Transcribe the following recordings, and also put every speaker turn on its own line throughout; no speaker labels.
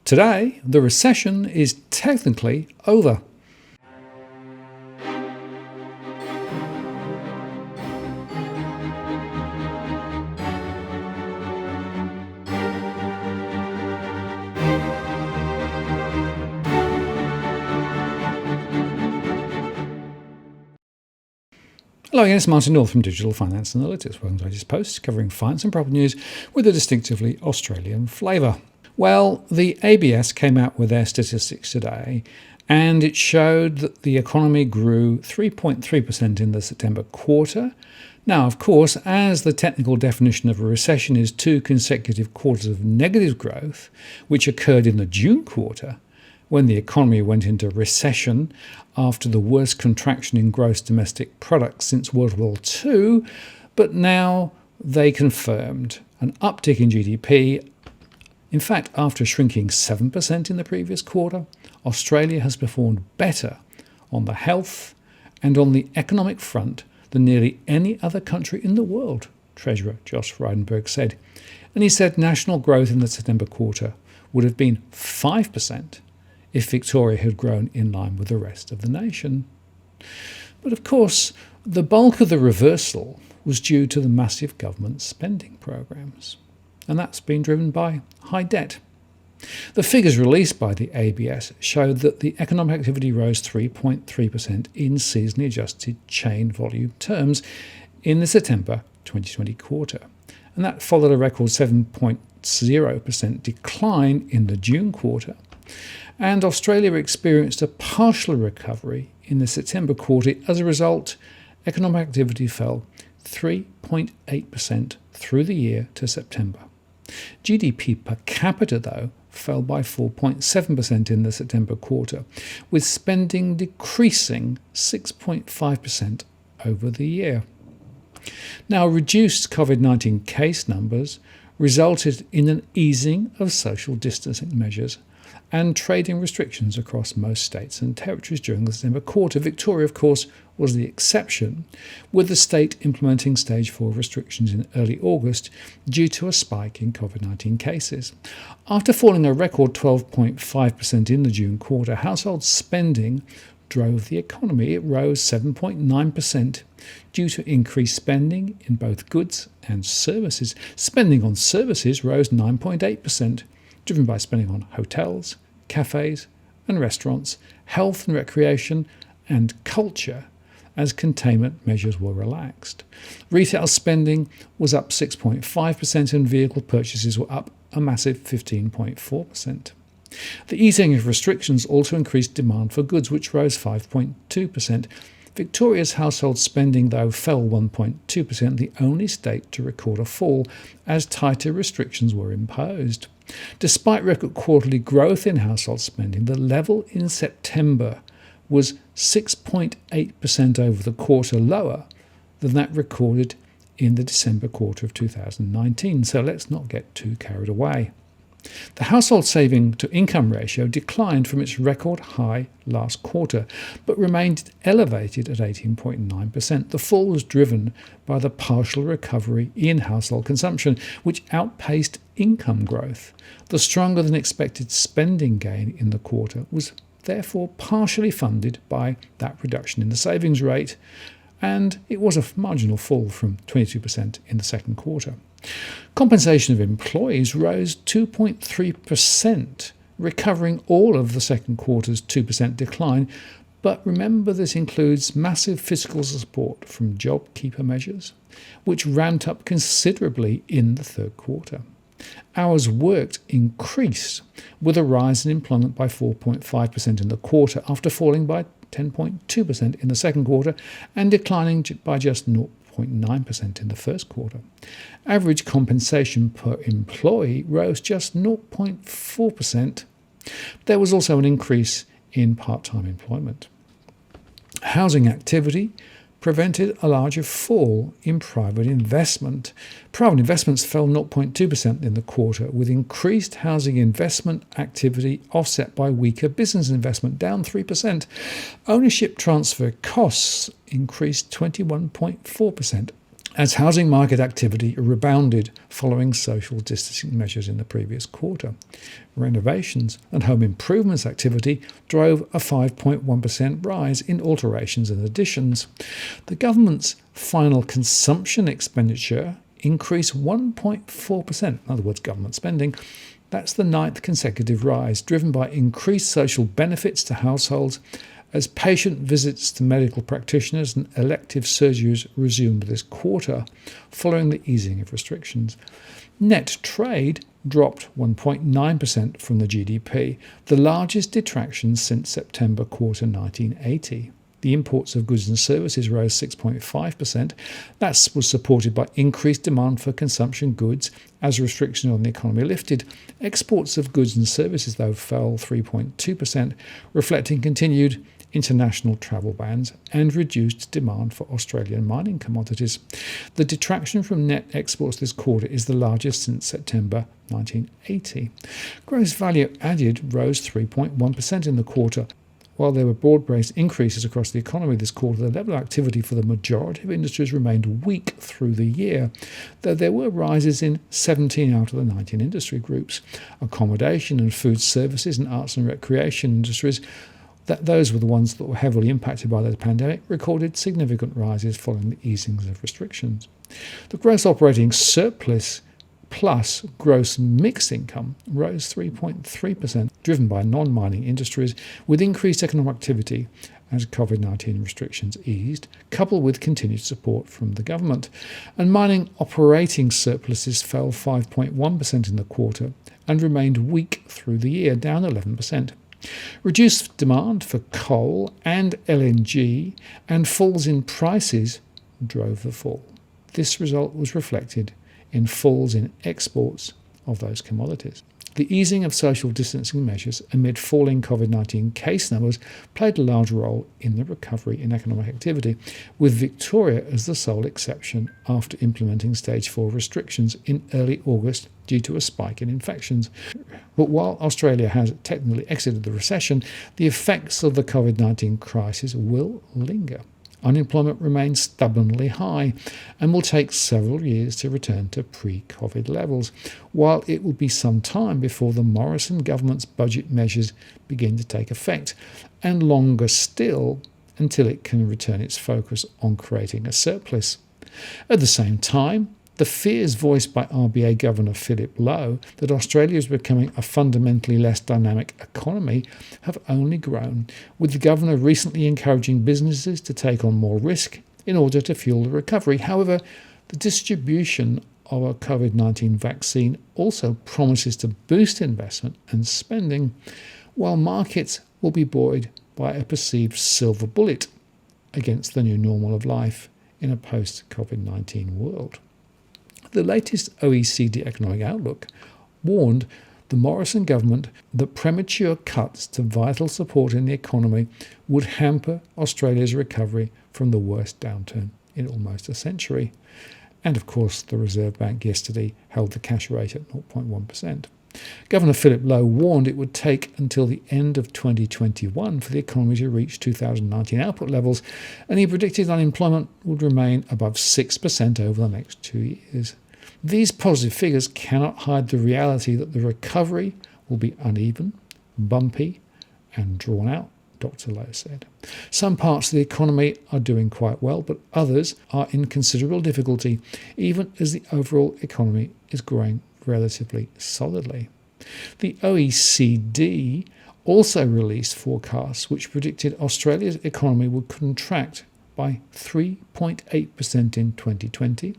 Today, the recession is technically over. Hello again, it's Martin North from Digital Finance Analytics. Welcome to the latest post covering finance and property news with a distinctively Australian flavour. Well, the ABS came out with their statistics today, and it showed that the economy grew 3.3% in the September quarter. Now, of course, as the technical definition of a recession is 2 consecutive quarters of negative growth, which occurred in the June quarter, when the economy went into recession after the worst contraction in gross domestic product since World War II, but now they confirmed an uptick in GDP. In fact, after shrinking 7% in the previous quarter, Australia has performed better on the health and on the economic front than nearly any other country in the world, Treasurer Josh Frydenberg said. And he said national growth in the September quarter would have been 5% if Victoria had grown in line with the rest of the nation. But of course, the bulk of the reversal was due to the massive government spending programs, and that's been driven by high debt. The figures released by the ABS showed that the economic activity rose 3.3% in seasonally adjusted chain volume terms in the September 2020 quarter, and that followed a record 7.0% decline in the June quarter. And Australia experienced a partial recovery in the September quarter. As a result, economic activity fell 3.8% through the year to September. GDP per capita, though, fell by 4.7% in the September quarter, with spending decreasing 6.5% over the year. Now, reduced COVID-19 case numbers resulted in an easing of social distancing measures and trading restrictions across most states and territories during the September quarter. Victoria, of course, was the exception, with the state implementing stage 4 restrictions in early August due to a spike in COVID-19 cases. After falling a record 12.5% in the June quarter, household spending drove the economy. It rose 7.9% due to increased spending in both goods and services. Spending on services rose 9.8%. driven by spending on hotels, cafes and restaurants, health and recreation and culture as containment measures were relaxed. Retail spending was up 6.5% and vehicle purchases were up a massive 15.4%. The easing of restrictions also increased demand for goods, which rose 5.2%. Victoria's household spending, though, fell 1.2%, the only state to record a fall as tighter restrictions were imposed. Despite record quarterly growth in household spending, the level in September was 6.8% over the quarter, lower than that recorded in the December quarter of 2019. So let's not get too carried away. The household saving to income ratio declined from its record high last quarter, but remained elevated at 18.9%. The fall was driven by the partial recovery in household consumption, which outpaced income growth. The stronger than expected spending gain in the quarter was therefore partially funded by that reduction in the savings rate, and it was a marginal fall from 22% in the second quarter. Compensation of employees rose 2.3%, recovering all of the second quarter's 2% decline. But remember, this includes massive fiscal support from JobKeeper measures, which ramped up considerably in the third quarter. Hours worked increased, with a rise in employment by 4.5% in the quarter after falling by 10.2% in the second quarter and declining by just 0.9% in the first quarter. Average compensation per employee rose just 0.4%. There was also an increase in part-time employment. Housing activity prevented a larger fall in private investment. Private investments fell 0.2% in the quarter, with increased housing investment activity offset by weaker business investment, down 3%. Ownership transfer costs increased 21.4%. as housing market activity rebounded following social distancing measures in the previous quarter. Renovations and home improvements activity drove a 5.1% rise in alterations and additions. The government's final consumption expenditure increased 1.4%, in other words, government spending. That's the 9th consecutive rise, driven by increased social benefits to households as patient visits to medical practitioners and elective surgeries resumed this quarter following the easing of restrictions. Net trade dropped 1.9% from the GDP, the largest detraction since September quarter 1980. The imports of goods and services rose 6.5%. That was supported by increased demand for consumption goods as restrictions on the economy lifted. Exports of goods and services, though, fell 3.2%, reflecting continued international travel bans and reduced demand for Australian mining commodities. The detraction from net exports this quarter is the largest since September 1980. Gross value added rose 3.1% in the quarter. While there were broad-based increases across the economy this quarter, the level of activity for the majority of industries remained weak through the year, though there were rises in 17 out of the 19 industry groups. Accommodation and food services and arts and recreation industries, those were the ones that were heavily impacted by the pandemic, recorded significant rises following the easings of restrictions. The gross operating surplus plus gross mixed income rose 3.3%, driven by non-mining industries, with increased economic activity as COVID-19 restrictions eased, coupled with continued support from the government. And mining operating surpluses fell 5.1% in the quarter and remained weak through the year, down 11%. Reduced demand for coal and LNG and falls in prices drove the fall. This result was reflected in falls in exports of those commodities. The easing of social distancing measures amid falling COVID-19 case numbers played a large role in the recovery in economic activity, with Victoria as the sole exception after implementing stage 4 restrictions in early August due to a spike in infections. But while Australia has technically exited the recession, the effects of the COVID-19 crisis will linger. Unemployment remains stubbornly high and will take several years to return to pre-COVID levels, while it will be some time before the Morrison government's budget measures begin to take effect, and longer still until it can return its focus on creating a surplus. At the same time, the fears voiced by RBA Governor Philip Lowe that Australia is becoming a fundamentally less dynamic economy have only grown, with the Governor recently encouraging businesses to take on more risk in order to fuel the recovery. However, the distribution of a COVID-19 vaccine also promises to boost investment and spending, while markets will be buoyed by a perceived silver bullet against the new normal of life in a post-COVID-19 world. The latest OECD Economic Outlook warned the Morrison government that premature cuts to vital support in the economy would hamper Australia's recovery from the worst downturn in almost a century. And of course, the Reserve Bank yesterday held the cash rate at 0.1%. Governor Philip Lowe warned it would take until the end of 2021 for the economy to reach 2019 output levels, and he predicted unemployment would remain above 6% over the next 2 years. These positive figures cannot hide the reality that the recovery will be uneven, bumpy, and drawn out, Dr. Lowe said. Some parts of the economy are doing quite well, but others are in considerable difficulty, even as the overall economy is growing relatively solidly. The OECD also released forecasts which predicted Australia's economy would contract by 3.8% in 2020,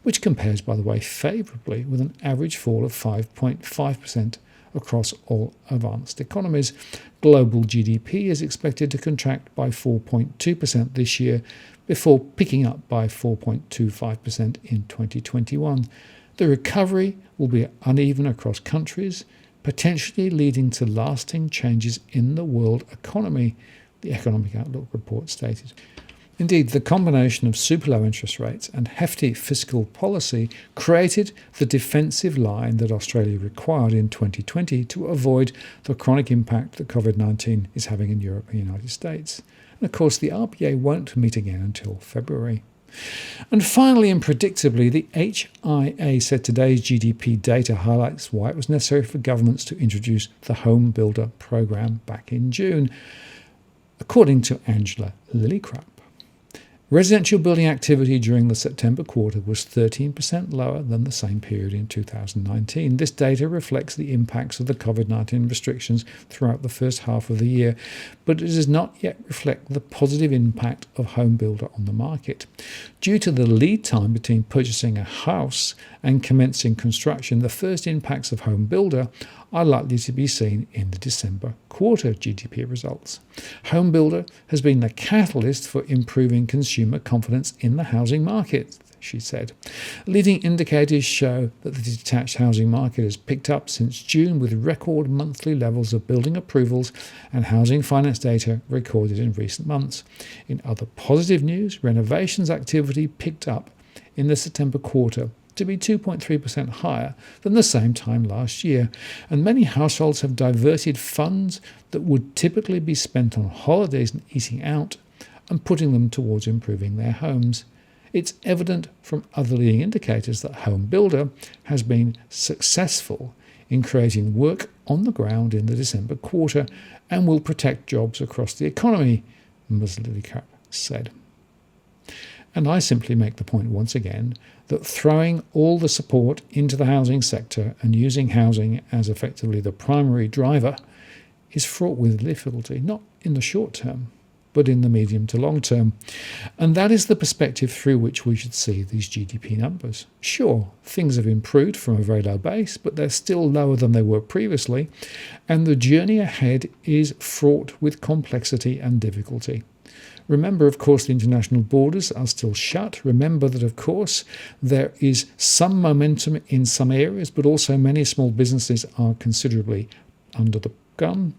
which compares, by the way, favourably with an average fall of 5.5% across all advanced economies. Global GDP is expected to contract by 4.2% this year, before picking up by 4.25% in 2021. The recovery will be uneven across countries, potentially leading to lasting changes in the world economy, the Economic Outlook report stated. Indeed, the combination of super low interest rates and hefty fiscal policy created the defensive line that Australia required in 2020 to avoid the chronic impact that COVID-19 is having in Europe and the United States. And of course, the RBA won't meet again until February. And finally and predictably, the HIA said today's GDP data highlights why it was necessary for governments to introduce the Home Builder programme back in June, according to Angela Lillicrap. Residential building activity during the September quarter was 13% lower than the same period in 2019. This data reflects the impacts of the COVID-19 restrictions throughout the first half of the year, but it does not yet reflect the positive impact of Home Builder on the market. Due to the lead time between purchasing a house and commencing construction, the first impacts of Home Builder are likely to be seen in the December quarter GDP results. Home Builder has been the catalyst for improving consumer confidence in the housing market, she said. Leading indicators show that the detached housing market has picked up since June, with record monthly levels of building approvals and housing finance data recorded in recent months. In other positive news, renovations activity picked up in the September quarter to be 2.3% higher than the same time last year, and many households have diverted funds that would typically be spent on holidays and eating out and putting them towards improving their homes. It's evident from other leading indicators that Home Builder has been successful in creating work on the ground in the December quarter and will protect jobs across the economy, Ms. Lillicrap said. And I simply make the point once again that throwing all the support into the housing sector and using housing as effectively the primary driver is fraught with difficulty, not in the short term, but in the medium to long term. And that is the perspective through which we should see these GDP numbers. Sure, things have improved from a very low base, but they're still lower than they were previously, and the journey ahead is fraught with complexity and difficulty. Remember, of course, the international borders are still shut. Remember that, of course, there is some momentum in some areas, but also many small businesses are considerably under the gun.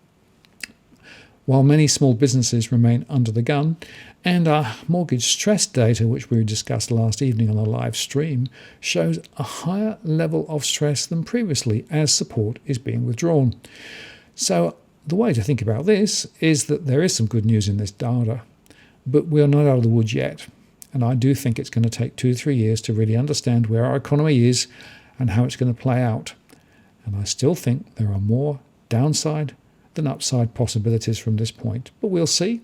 While many small businesses remain under the gun, and our mortgage stress data, which we discussed last evening on a live stream, shows a higher level of stress than previously as support is being withdrawn. So the way to think about this is that there is some good news in this data, but we're not out of the woods yet. And I do think it's going to take 2 to 3 years to really understand where our economy is and how it's going to play out. And I still think there are more downside than upside possibilities from this point. But we'll see,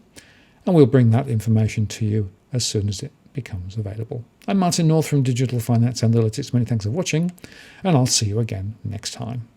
and we'll bring that information to you as soon as it becomes available. I'm Martin North from Digital Finance Analytics. Many thanks for watching, and I'll see you again next time.